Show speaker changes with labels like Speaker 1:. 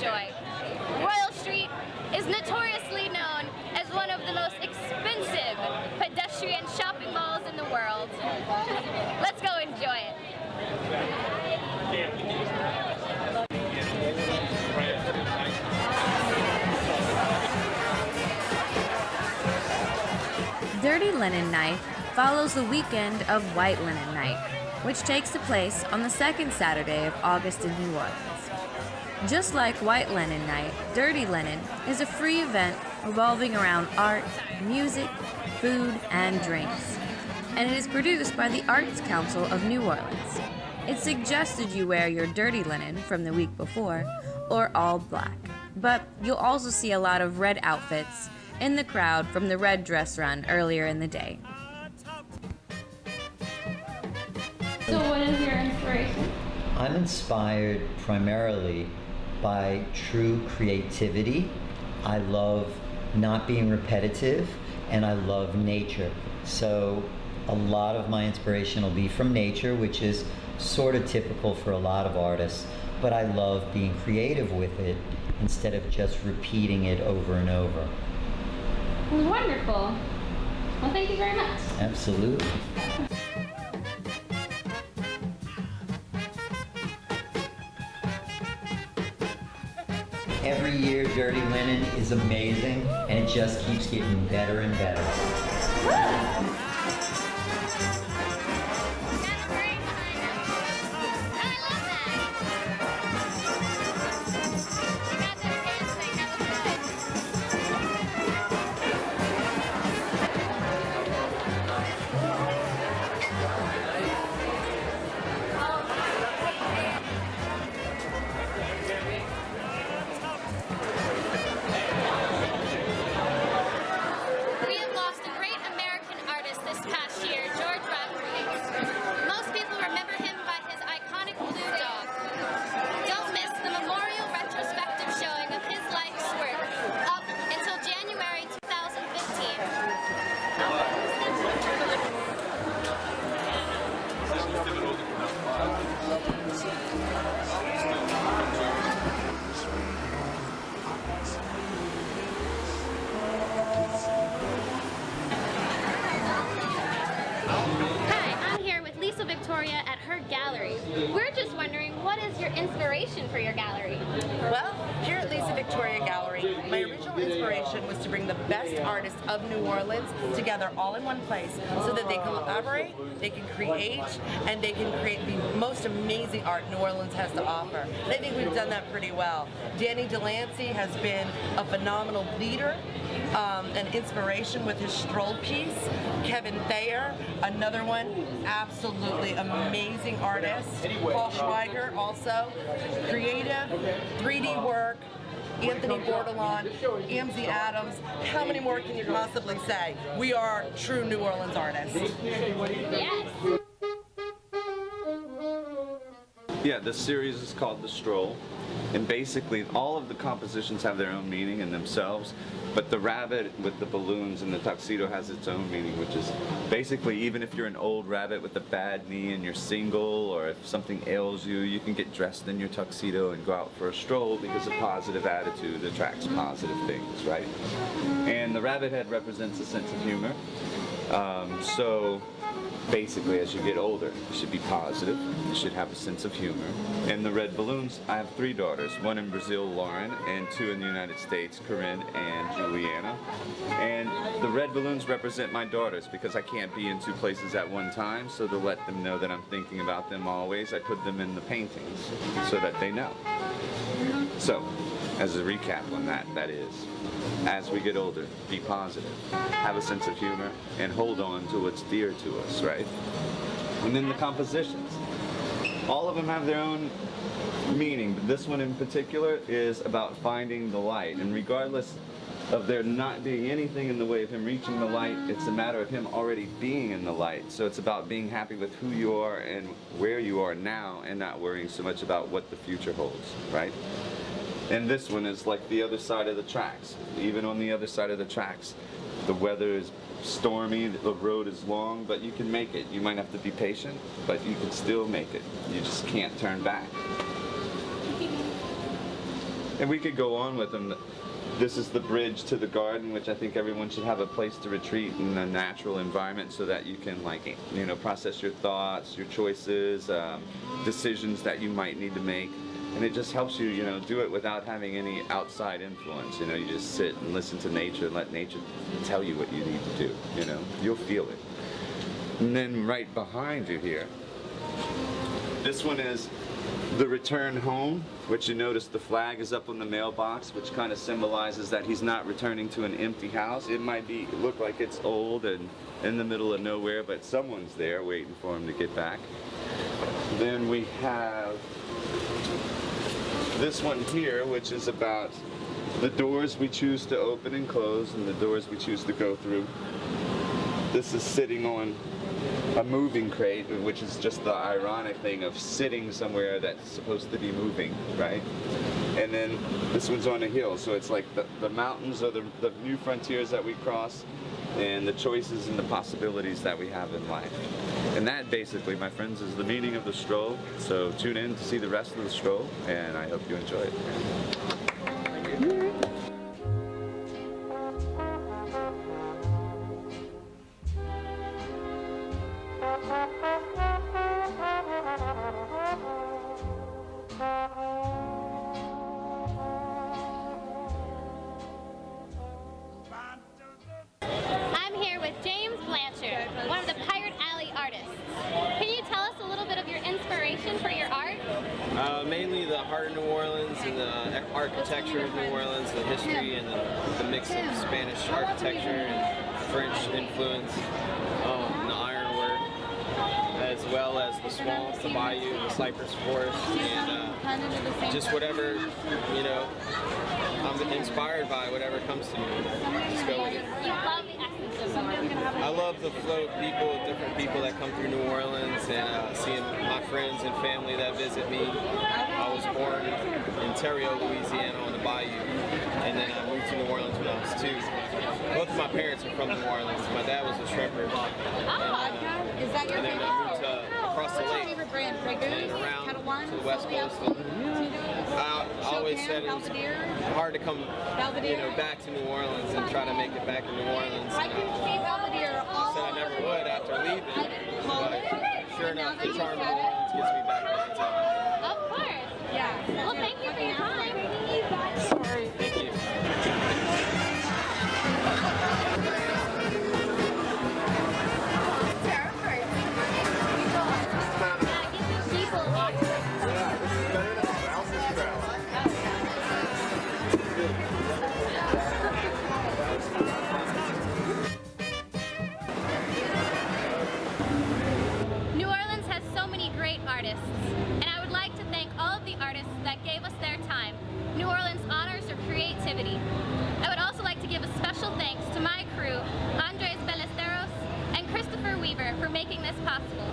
Speaker 1: enjoy. Royal Street is notoriously known as one of the most expensive pedestrian shopping malls in the world. Let's go enjoy it.
Speaker 2: Dirty Linen Night follows the weekend of White Linen Night, which takes place on the second Saturday of August in New Orleans. Just like White Linen Night, Dirty Linen is a free event revolving around art, music, food, and drinks. And it is produced by the Arts Council of New Orleans. It's suggested you wear your dirty linen from the week before, or all black. But you'll also see a lot of red outfits in the crowd from the red dress run earlier in the day.
Speaker 1: So what is your inspiration?
Speaker 3: I'm inspired primarily by true creativity. I love not being repetitive, and I love nature. So a lot of my inspiration will be from nature, which is sort of typical for a lot of artists, but I love being creative with it instead of just repeating it over and over.
Speaker 1: Wonderful. Well, thank you very much.
Speaker 3: Absolutely. Every year, Dirty Linen is amazing, and it just keeps getting better and better.
Speaker 1: At her gallery. We're just wondering, what is your inspiration for your gallery?
Speaker 4: Well, here at Lisa Victoria Gallery, my original inspiration was to bring the best artists of New Orleans together all in one place so that they can collaborate, they can create, and they can create the most amazing art New Orleans has to offer. And I think we've done that pretty well. Delancey has been a phenomenal leader, an inspiration with his stroll piece. Kevin Thayer, another one, absolutely amazing artist. Paul Schweiger, also creative, 3D work. Anthony Bordelon, Amzie Adams. How many more can you possibly say? We are true New Orleans artists.
Speaker 1: Yes.
Speaker 5: Yeah, this series is called The Stroll, and basically all of the compositions have their own meaning in themselves, but the rabbit with the balloons and the tuxedo has its own meaning, which is basically, even if you're an old rabbit with a bad knee and you're single, or if something ails you, you can get dressed in your tuxedo and go out for a stroll, because a positive attitude attracts positive things, right? And the rabbit head represents a sense of humor. So basically, as you get older, you should be positive, you should have a sense of humor. And the red balloons, I have 3 daughters, one in Brazil, Lauren, and 2 in the United States, Corinne and Juliana. And the red balloons represent my daughters, because I can't be in 2 places at one time, so to let them know that I'm thinking about them always, I put them in the paintings so that they know. So, as a recap on that, that is, as we get older, be positive, have a sense of humor, and hold on to what's dear to us, right? And then the compositions. All of them have their own meaning, but this one in particular is about finding the light. And regardless of there not being anything in the way of him reaching the light, it's a matter of him already being in the light. So it's about being happy with who you are and where you are now, and not worrying so much about what the future holds, right? And this one is like the other side of the tracks. Even on the other side of the tracks, the weather is stormy, the road is long, but you can make it. You might have to be patient, but you can still make it. You just can't turn back. And we could go on with them. This is the bridge to the garden, which I think everyone should have a place to retreat in a natural environment so that you can, like, you know, process your thoughts, your choices, decisions that you might need to make. And it just helps you, you know, do it without having any outside influence. You know, you just sit and listen to nature and let nature tell you what you need to do, you know. You'll feel it. And then right behind you here, this one is the return home, which you notice the flag is up on the mailbox, which kind of symbolizes that he's not returning to an empty house. It might be look like it's old and in the middle of nowhere, but someone's there waiting for him to get back. Then we have this one here, which is about the doors we choose to open and close and the doors we choose to go through. This is sitting on a moving crate, which is just the ironic thing of sitting somewhere that's supposed to be moving, right? And then this one's on a hill, so it's like the mountains are the new frontiers that we cross and the choices and the possibilities that we have in life. And that basically, my friends, is the meaning of the stroll. So tune in to see the rest of the stroll, and I hope you enjoy it.
Speaker 1: I'm here with James Blancher, one of the Pirate Alley artists. Can you tell us a little bit of your inspiration for your art?
Speaker 6: Mainly the heart of New Orleans and the architecture of New Orleans, the history and the mix of Spanish architecture and French influence, the ironwork, as well as the swamp, the bayou, the cypress forest, and just whatever, you know, I'm inspired by, whatever comes to me. Just go with it.
Speaker 1: You love the essence of them.
Speaker 6: I love the flow of people, different people that come through New Orleans, and seeing my friends and family that visit me. I was born in Terrio, Louisiana on the bayou, and then I moved to New Orleans when I was 2. Both of my parents are from New Orleans. My dad was a shrimper. And then I moved across the lake and around to the west coast. I always said it was hard to come, you know, back to New Orleans and try to make it back in New Orleans. I said I never would after leaving, but sure enough, the charm of New Orleans gets me back every time.
Speaker 1: Of course. Yeah. Well, thank you for your time.
Speaker 6: Sorry. Thank you.
Speaker 1: New Orleans has so many great artists, and I would like to thank all of the artists that gave us their time. New Orleans honors your creativity. I would also like to give a special thanks to my crew, Andres Ballesteros and Christopher Weaver, for making this possible.